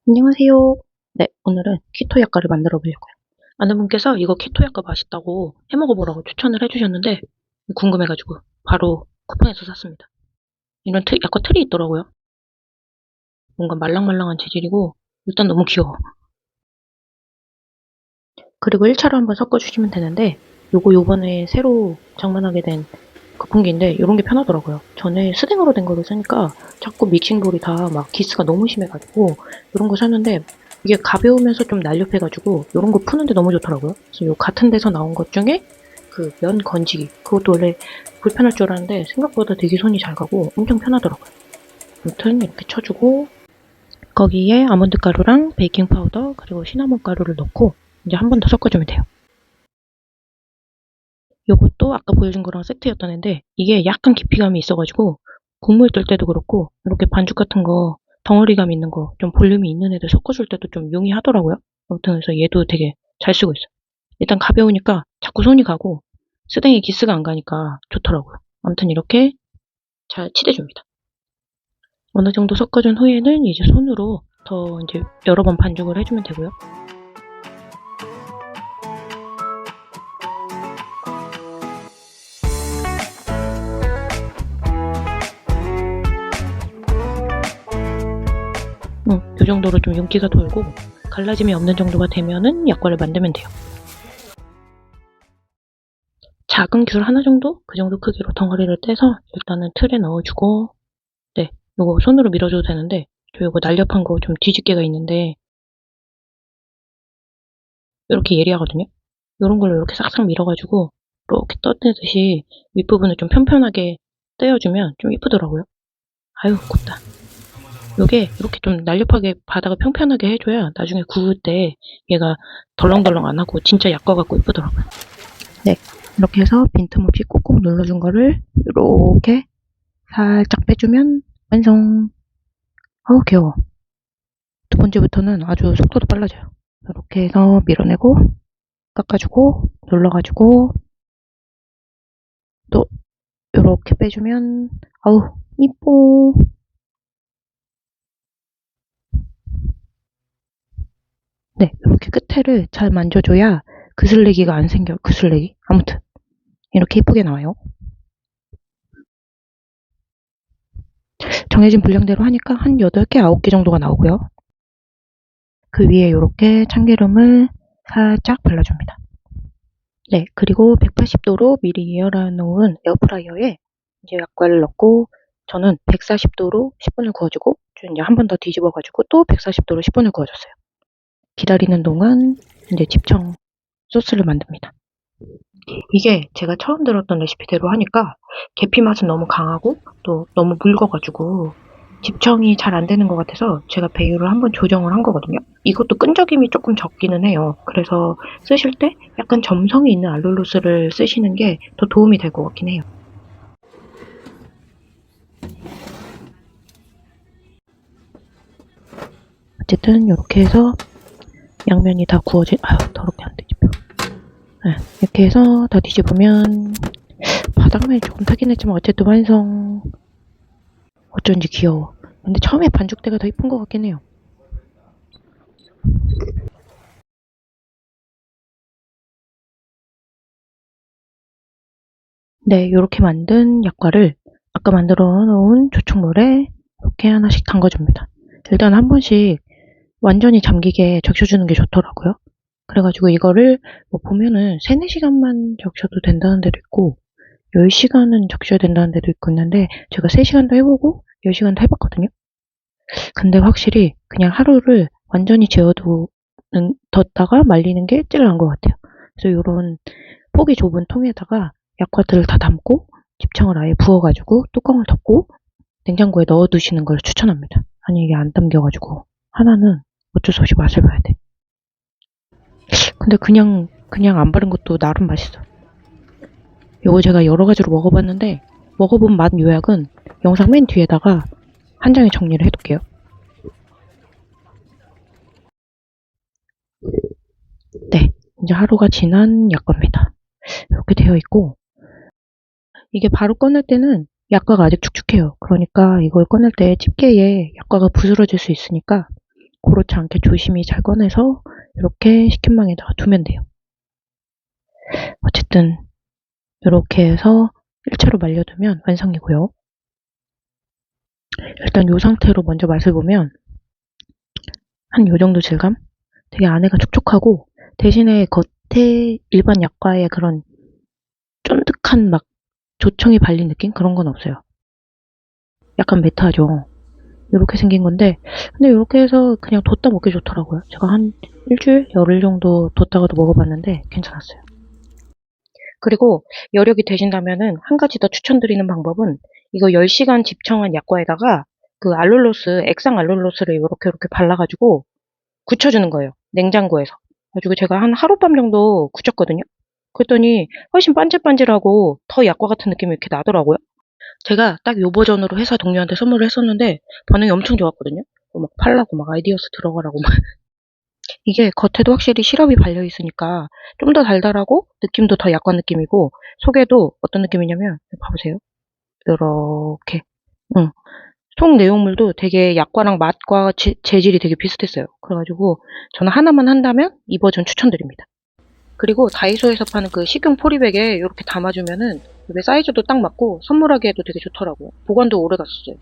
안녕하세요. 네, 오늘은 키토 약과를 만들어 보려고요. 아는 분께서 이거 키토 약과 맛있다고 해먹어 보라고 추천을 해주셨는데 궁금해가지고 바로 쿠팡에서 샀습니다. 이런 약과 틀이 있더라고요. 뭔가 말랑말랑한 재질이고 일단 너무 귀여워. 그리고 1차로 한번 섞어주시면 되는데 요번에 새로 장만하게 된 거품기인데 이런 게 편하더라고요. 전에 스댕으로 된 거를 쓰니까 자꾸 믹싱볼이 다 막 기스가 너무 심해가지고 이런 거 샀는데 이게 가벼우면서 좀 날렵해가지고 이런 거 푸는데 너무 좋더라고요. 그래서 요 같은 데서 나온 것 중에 그 면 건지기 그것도 원래 불편할 줄 알았는데 생각보다 되게 손이 잘 가고 엄청 편하더라고요. 아무튼 이렇게 쳐주고 거기에 아몬드 가루랑 베이킹 파우더 그리고 시나몬 가루를 넣고 이제 한 번 더 섞어주면 돼요. 요것도 아까 보여준 거랑 세트였던 앤데 이게 약간 깊이감이 있어가지고 국물 뜰 때도 그렇고 이렇게 반죽 같은 거 덩어리감 있는 거 좀 볼륨이 있는 애들 섞어줄 때도 좀 용이하더라고요. 아무튼 그래서 얘도 되게 잘 쓰고 있어요. 일단 가벼우니까 자꾸 손이 가고 쓰댕이 기스가 안 가니까 좋더라고요. 아무튼 이렇게 잘 치대줍니다. 어느 정도 섞어준 후에는 이제 손으로 더 이제 여러 번 반죽을 해주면 되고요. 이 정도로 좀 윤기가 돌고 갈라짐이 없는 정도가 되면은 약과를 만들면 돼요. 작은 귤 하나 정도? 그 정도 크기로 덩어리를 떼서 일단은 틀에 넣어주고 네, 요거 손으로 밀어줘도 되는데 저 요거 날렵한 거 좀 뒤집개가 있는데 이렇게 예리하거든요? 요런 걸로 이렇게 싹싹 밀어가지고 이렇게 떠떼듯이 윗부분을 좀 편편하게 떼어주면 좀 이쁘더라고요. 아유 곱다. 요게 이렇게 좀 날렵하게 바닥을 평평하게 해줘야 나중에 구울 때 얘가 덜렁덜렁 안 하고 진짜 약과 같고 이쁘더라고요. 네, 이렇게 해서 빈틈없이 꾹꾹 눌러준 거를 이렇게 살짝 빼주면 완성. 어우 귀여워. 두 번째부터는 아주 속도도 빨라져요. 이렇게 해서 밀어내고 깎아주고 눌러가지고 또 이렇게 빼주면 아우 이뻐. 네, 이렇게 끝에를 잘 만져줘야 그슬레기가 안 생겨. 그슬레기. 아무튼 이렇게 이쁘게 나와요. 정해진 분량대로 하니까 한 8개, 9개 정도가 나오고요. 그 위에 이렇게 참기름을 살짝 발라줍니다. 네, 그리고 180도로 미리 예열해 놓은 에어프라이어에 이제 약과를 넣고 저는 140도로 10분을 구워주고 이제 한 번 더 뒤집어가지고 또 140도로 10분을 구워줬어요. 기다리는 동안 이제 집청 소스를 만듭니다. 이게 제가 처음 들었던 레시피대로 하니까 계피 맛은 너무 강하고 또 너무 묽어가지고 집청이 잘 안 되는 것 같아서 제가 배율을 한번 조정을 한 거거든요. 이것도 끈적임이 조금 적기는 해요. 그래서 쓰실 때 약간 점성이 있는 알룰로스를 쓰시는 게 더 도움이 될 것 같긴 해요. 어쨌든 이렇게 해서 양면이 다 구워진 아유 더럽게 안 뒤집혀. 네, 이렇게 해서 다 뒤집으면 바닥면이 조금 타긴 했지만 어쨌든 완성. 어쩐지 귀여워. 근데 처음에 반죽대가 더 이쁜 것 같긴 해요. 네, 요렇게 만든 약과를 아까 만들어 놓은 조청물에 이렇게 하나씩 담가줍니다. 일단 한 번씩 완전히 잠기게 적셔주는 게 좋더라고요. 그래가지고 이거를 뭐 보면은 3, 4시간만 적셔도 된다는 데도 있고 10시간은 적셔야 된다는 데도 있고 있는데 제가 3시간도 해보고 10시간도 해봤거든요. 근데 확실히 그냥 하루를 완전히 뒀다가 말리는 게 제일 나은 것 같아요. 그래서 요런 폭이 좁은 통에다가 약과들을 다 담고 집청을 아예 부어가지고 뚜껑을 덮고 냉장고에 넣어두시는 걸 추천합니다. 아니 이게 안 담겨가지고 하나는 어쩔 수 없이 맛을 봐야 돼. 근데 그냥 안 바른 것도 나름 맛있어. 요거 제가 여러 가지로 먹어봤는데 먹어본 맛 요약은 영상 맨 뒤에다가 한 장에 정리를 해둘게요. 네, 이제 하루가 지난 약과입니다. 이렇게 되어 있고 이게 바로 꺼낼 때는 약과가 아직 축축해요. 그러니까 이걸 꺼낼 때 집게에 약과가 부스러질 수 있으니까 그렇지 않게 조심히 잘 꺼내서 이렇게 식힌망에다가 두면 돼요. 어쨌든 이렇게 해서 1차로 말려두면 완성이고요. 일단 이 상태로 먼저 맛을 보면 한 요 정도 질감? 되게 안에가 촉촉하고 대신에 겉에 일반 약과의 그런 쫀득한 막 조청이 발린 느낌? 그런 건 없어요. 약간 매트하죠. 이렇게 생긴 건데 근데 이렇게 해서 그냥 뒀다 먹기 좋더라고요. 제가 한 일주일, 열흘 정도 뒀다가도 먹어봤는데 괜찮았어요. 그리고 여력이 되신다면은 한 가지 더 추천드리는 방법은 이거 10시간 집청한 약과에다가 그 알룰로스, 액상 알룰로스를 이렇게 발라가지고 굳혀주는 거예요. 냉장고에서. 그래가지고 제가 한 하룻밤 정도 굳혔거든요. 그랬더니 훨씬 반질반질하고 더 약과 같은 느낌이 이렇게 나더라고요. 제가 딱 요 버전으로 회사 동료한테 선물을 했었는데 반응이 엄청 좋았거든요. 막 팔라고 막 아이디어스 들어가라고 막. 이게 겉에도 확실히 시럽이 발려 있으니까 좀 더 달달하고 느낌도 더 약간 느낌이고 속에도 어떤 느낌이냐면 봐보세요. 이렇게 속 내용물도 되게 약과랑 맛과 재질이 되게 비슷했어요. 그래가지고 저는 하나만 한다면 이 버전 추천드립니다. 그리고 다이소에서 파는 그 식용 포리백에 이렇게 담아주면은 이게 사이즈도 딱 맞고 선물하기에도 되게 좋더라고요. 보관도 오래 갔었어요.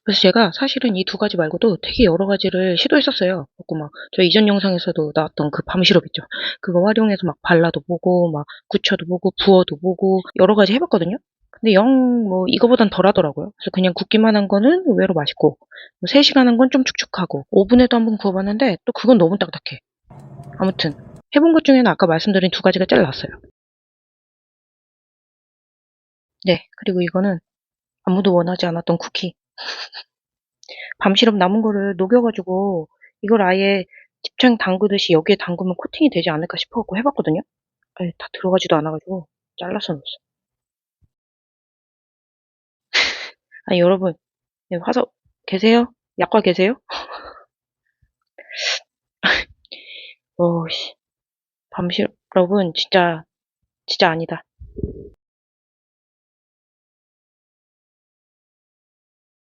그래서 제가 사실은 이 두 가지 말고도 되게 여러 가지를 시도했었어요. 그래갖고 막 저 이전 영상에서도 나왔던 그 밤시럽 있죠. 그거 활용해서 막 발라도 보고 막 굳혀도 보고 부어도 보고 여러 가지 해봤거든요. 근데 영 뭐 이거보단 덜 하더라고요. 그래서 그냥 굽기만 한 거는 의외로 맛있고 뭐 3시간 한 건 좀 축축하고 오븐에도 한번 구워봤는데 또 그건 너무 딱딱해. 아무튼 해본 것 중에는 아까 말씀드린 두 가지가 제일 낫어요. 네, 그리고 이거는 아무도 원하지 않았던 쿠키. 밤시럽 남은 거를 녹여가지고 이걸 아예 집창 담그듯이 여기에 담그면 코팅이 되지 않을까 싶어갖고 해봤거든요. 아예 다 들어가지도 않아가지고 잘라서 넣었어. 아니 여러분 화석 계세요? 약과 계세요? 어씨 밤시럽은 진짜 아니다.